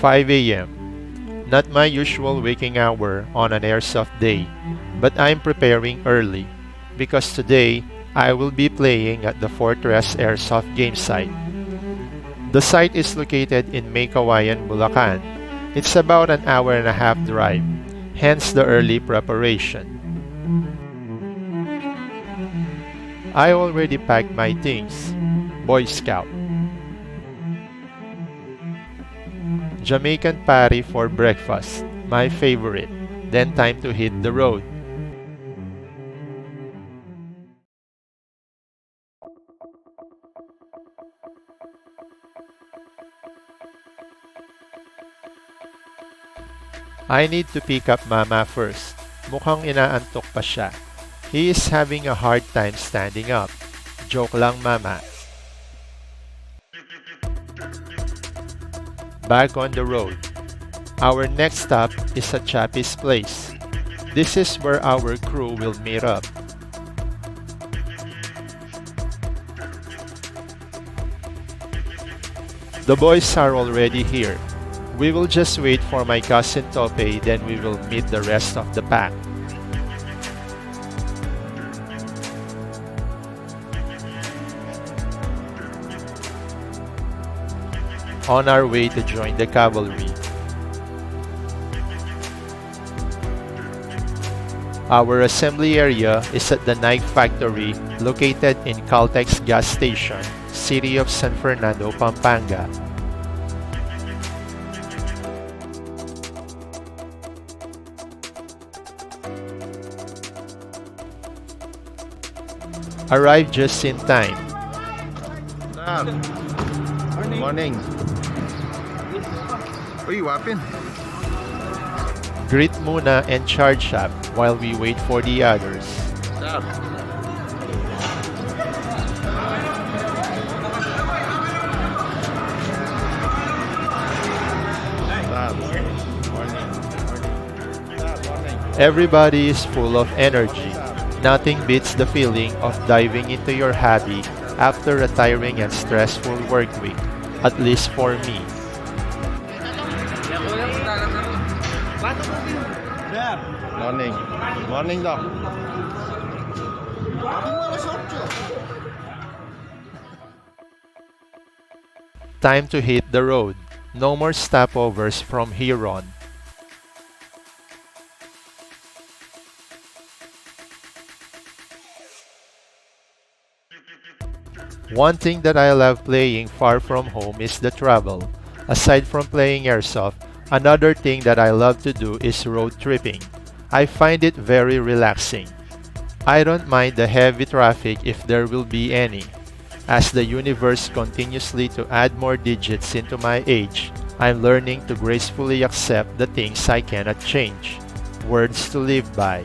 5 a.m. Not my usual waking hour on an airsoft day, but I'm preparing early because today I will be playing at the Fortress Airsoft Gamesite. The site is located in Meycauayan, Bulacan. It's about an hour and a half drive, hence the early preparation. I already packed my things. Boy Scout. Jamaican patty for breakfast, my favorite. Then time to hit the road. I need to pick up Mama first. Mukhang inaantok pa siya. He is having a hard time standing up. Joke lang, Mama. Back on the road. Our next stop is at Chappie's place. This is where our crew will meet up. The boys are already here. We will just wait for my cousin Tope, then we will meet the rest of the pack. On our way to join the Cavalry. Our assembly area is at the Nike factory located in Caltex gas station, City of San Fernando, Pampanga. Arrived just in time. Morning. What are you whopping? Greet muna and charge up while we wait for the others. Stop. Everybody is full of energy. Nothing beats the feeling of diving into your hobby after a tiring and stressful work week, at least for me. Morning. Morning, Doc. Time to hit the road. No more stopovers from here on. One thing that I love playing far from home is the travel. Aside from playing airsoft, another thing that I love to do is road tripping. I find it very relaxing. I don't mind the heavy traffic if there will be any. As the universe continuously to add more digits into my age, I'm learning to gracefully accept the things I cannot change. Words to live by.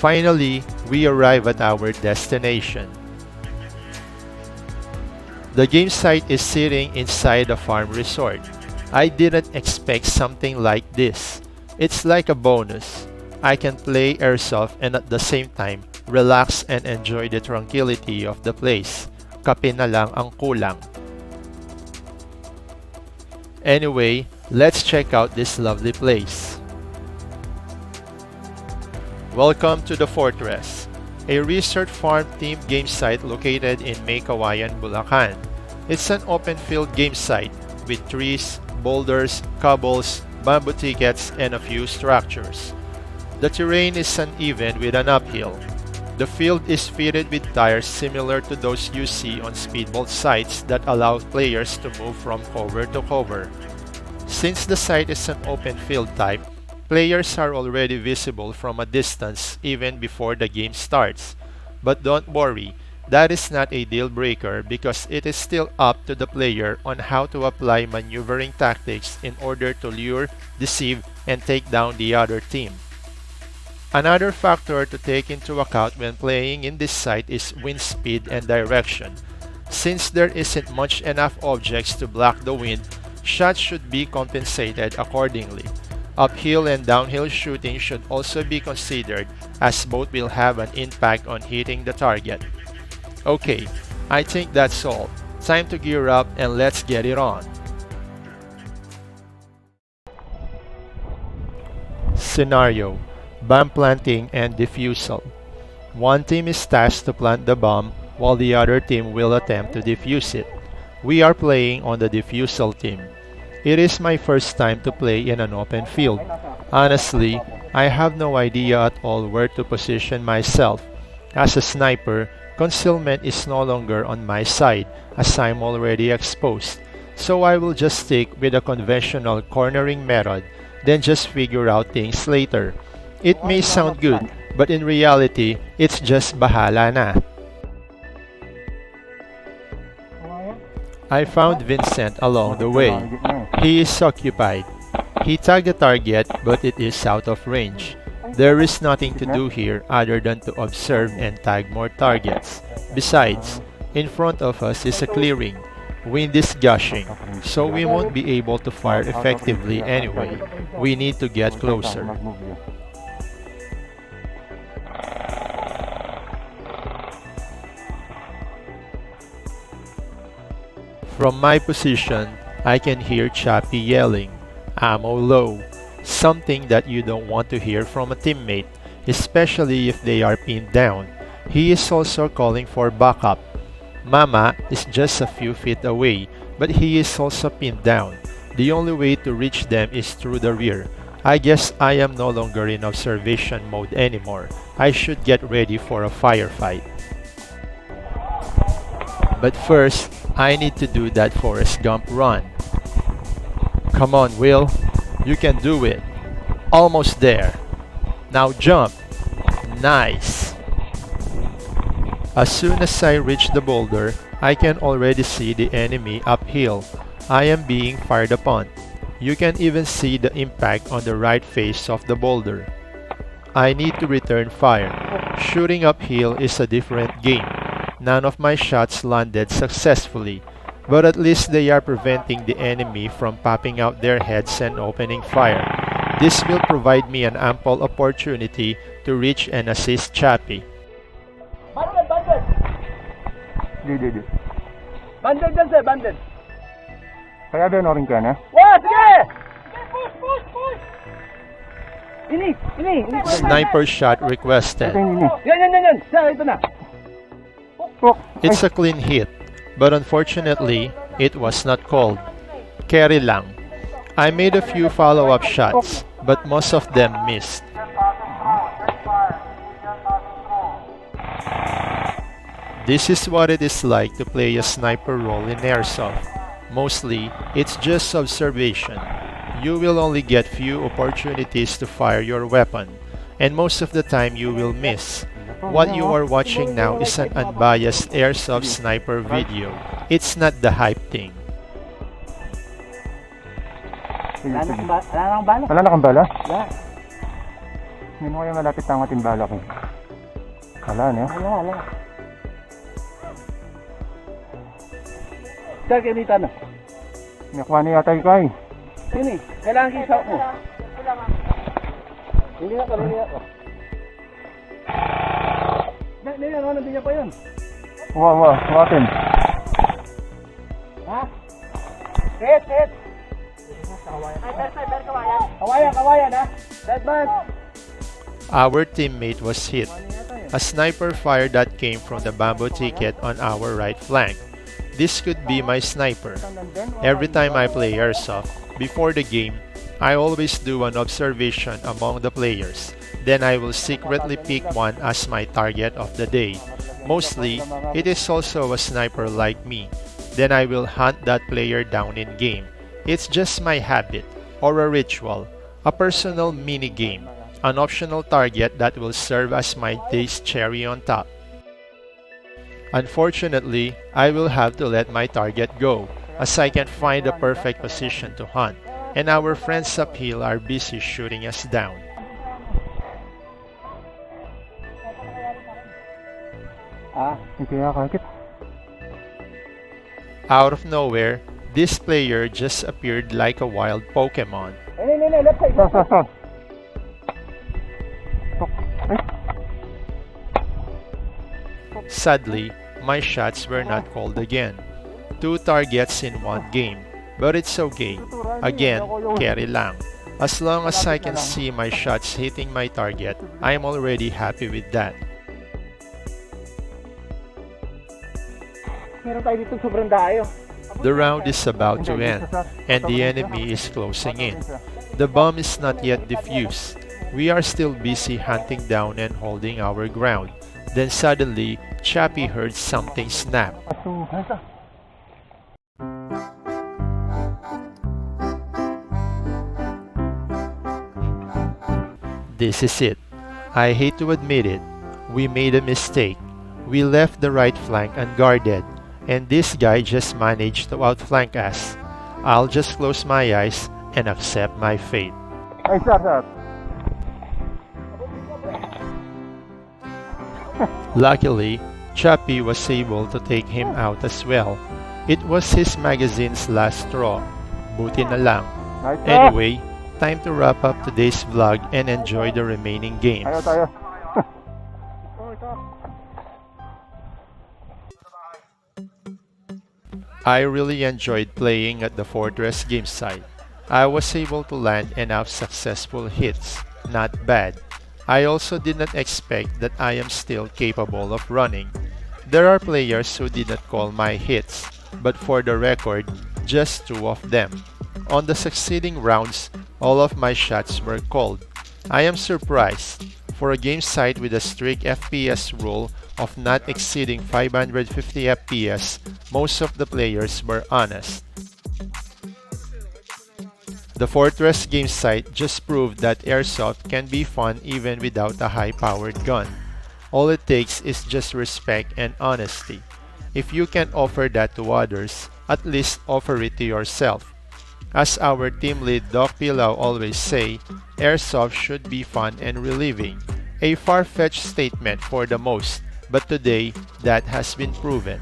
Finally, we arrive at our destination. The game site is sitting inside a farm resort. I didn't expect something like this. It's like a bonus. I can play airsoft and at the same time, relax and enjoy the tranquility of the place. Kape na lang ang kulang. Anyway, let's check out this lovely place. Welcome to the Fortress, a resort farm themed game site located in Meycauayan, Bulacan. It's an open field game site with trees, boulders, cobbles, bamboo thickets, and a few structures. The terrain is uneven with an uphill. The field is fitted with tires similar to those you see on speedball sites that allow players to move from cover to cover. Since the site is an open field type, players are already visible from a distance even before the game starts. But don't worry, that is not a deal breaker because it is still up to the player on how to apply maneuvering tactics in order to lure, deceive, and take down the other team. Another factor to take into account when playing in this site is wind speed and direction. Since there isn't much enough objects to block the wind, shots should be compensated accordingly. Uphill and downhill shooting should also be considered, as both will have an impact on hitting the target. Okay, I think that's all. Time to gear up and let's get it on. Scenario: bomb planting and defusal. One team is tasked to plant the bomb while the other team will attempt to defuse it. We are playing on the defusal team. It is my first time to play in an open field. Honestly, I have no idea at all where to position myself. As a sniper, concealment is no longer on my side as I'm already exposed. So I will just stick with a conventional cornering method, then just figure out things later. It may sound good, but in reality, it's just bahala na. I found Vincent along the way. He is occupied. He tagged the target, but it is out of range. There is nothing to do here other than to observe and tag more targets. Besides, in front of us is a clearing. Wind is gushing, so we won't be able to fire effectively anyway. We need to get closer. From my position, I can hear Chappy yelling, "Ammo low," something that you don't want to hear from a teammate, especially if they are pinned down. He is also calling for backup. Mama is just a few feet away, but he is also pinned down. The only way to reach them is through the rear. I guess I am no longer in observation mode anymore. I should get ready for a firefight. But first, I need to do that Forrest Gump run. Come on, Will. You can do it. Almost there. Now jump. Nice. As soon as I reach the boulder, I can already see the enemy uphill. I am being fired upon. You can even see the impact on the right face of the boulder. I need to return fire. Shooting uphill is a different game. None of my shots landed successfully, but at least they are preventing the enemy from popping out their heads and opening fire. This will provide me an ample opportunity to reach and assist Chappy. Banded dyan sir, banded. Kaya doon rin ka na? Wah, sige! Push! Ini. Sniper shot requested. Yan. Sir, ito na. It's a clean hit, but unfortunately, it was not called. Carry lang. I made a few follow-up shots, but most of them missed. This is what it is like to play a sniper role in Airsoft. Mostly, it's just observation. You will only get few opportunities to fire your weapon, and most of the time you will miss. What you are watching now is an unbiased Airsoft sniper video. It's not the hype thing. Wala na kang bala? Wala na kang bala? Wala. Hindi mo kaya malapit ang ating bala ko. Wala na. Wala. Sir, kayo dito na. Nakuha na yata ikaw eh. Sini, kailangan kisa mo. Hindi na ako. Hindi niya pa yun. Watin. Ha? Hit. Kawayan ha? Deadman. Our teammate was hit. A sniper fire that came from the bamboo thicket on our right flank. This could be my sniper. Every time I play Airsoft, before the game, I always do an observation among the players. Then I will secretly pick one as my target of the day. Mostly, it is also a sniper like me. Then I will hunt that player down in game. It's just my habit, or a ritual, a personal mini-game, an optional target that will serve as my day's cherry on top. Unfortunately, I will have to let my target go, as I can't find the perfect position to hunt, and our friends uphill are busy shooting us down. Out of nowhere, this player just appeared like a wild Pokemon. Left side. Stop. Ay, Sadly, my shots were not called again. 2 targets in one game, but it's okay. Again, carry lang. As long as I can see my shots hitting my target, I am already happy with that. Meron tayo dito sobrang dayo. The round is about to end, and the enemy is closing in. The bomb is not yet defused. We are still busy hunting down and holding our ground. Then suddenly, Chappie heard something snap. This is it. I hate to admit it. We made a mistake. We left the right flank unguarded, and this guy just managed to outflank us. I'll just close my eyes and accept my fate. ay, sir. Luckily, Chappie was able to take him out as well. It was his magazine's last straw. Buti na lang. Nice, sir. Anyway, time to wrap up today's vlog and enjoy the remaining games. Tayo. I really enjoyed playing at the Fortress Gamesite. I was able to land enough successful hits. Not bad. I also did not expect that I am still capable of running. There are players who did not call my hits, but for the record, just 2 of them. On the succeeding rounds, all of my shots were called. I am surprised. For a game site with a strict FPS rule of not exceeding 550 FPS, most of the players were honest. The Fortress game site just proved that Airsoft can be fun even without a high-powered gun. All it takes is just respect and honesty. If you can offer that to others, at least offer it to yourself. As our team lead Doc Pilau always say, Airsoft should be fun and relieving. A far-fetched statement for the most, but today that has been proven.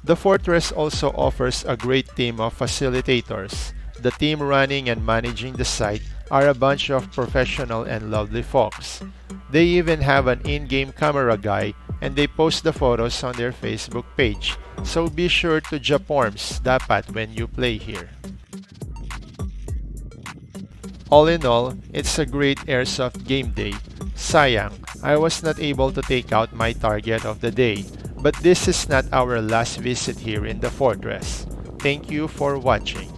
The Fortress also offers a great team of facilitators. The team running and managing the site are a bunch of professional and lovely folks. They even have an in-game camera guy and they post the photos on their Facebook page. So be sure to Japorms dapat when you play here. All in all, it's a great Airsoft game day. Sayang, I was not able to take out my target of the day. But this is not our last visit here in the Fortress. Thank you for watching.